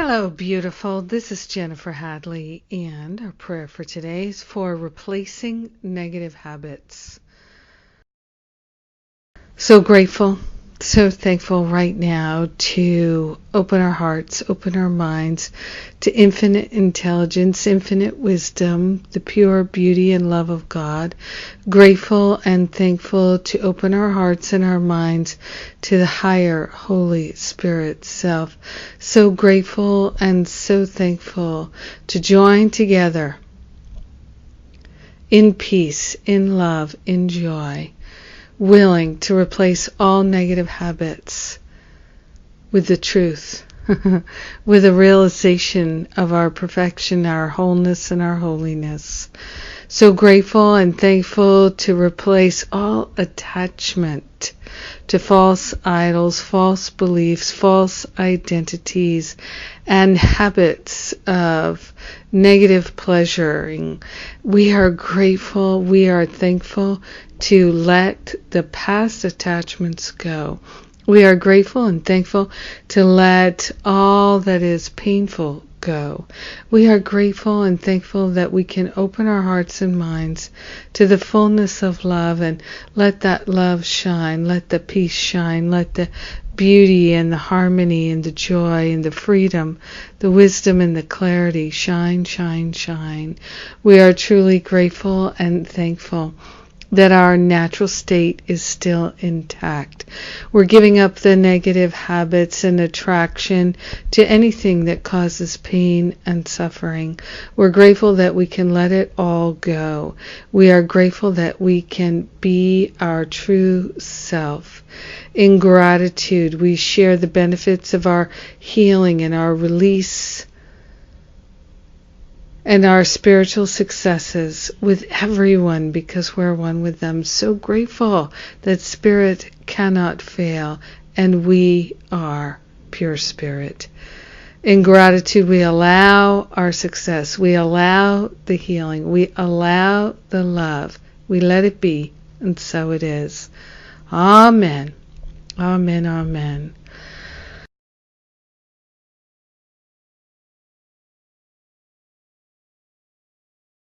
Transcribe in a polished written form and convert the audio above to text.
Hello, beautiful. This is Jennifer Hadley, and our prayer for today is for replacing negative habits. So grateful, so thankful right now to open our hearts, open our minds to infinite intelligence, infinite wisdom, the pure beauty and love of God. Grateful and thankful to open our hearts and our minds to the higher Holy Spirit self. So grateful and so thankful to join together in peace, in love, in joy, willing to replace all negative habits with the truth, with a realization of our perfection, our wholeness, and our holiness. So grateful and thankful to replace all attachment to false idols, false beliefs, false identities, and habits of negative pleasuring. We are grateful, we are thankful to let the past attachments go. We are grateful and thankful to let all that is painful go. We are grateful and thankful that we can open our hearts and minds to the fullness of love and let that love shine, let the peace shine, let the beauty and the harmony and the joy and the freedom, the wisdom and the clarity shine, shine, shine. We are truly grateful and thankful that our natural state is still intact. We're giving up the negative habits and attraction to anything that causes pain and suffering. We're grateful that we can let it all go. We are grateful that we can be our true self. In gratitude, we share the benefits of our healing and our release and our spiritual successes with everyone because we're one with them. So grateful that spirit cannot fail and we are pure spirit. In gratitude, we allow our success. We allow the healing. We allow the love. We let it be, and so it is. Amen. Amen. Amen.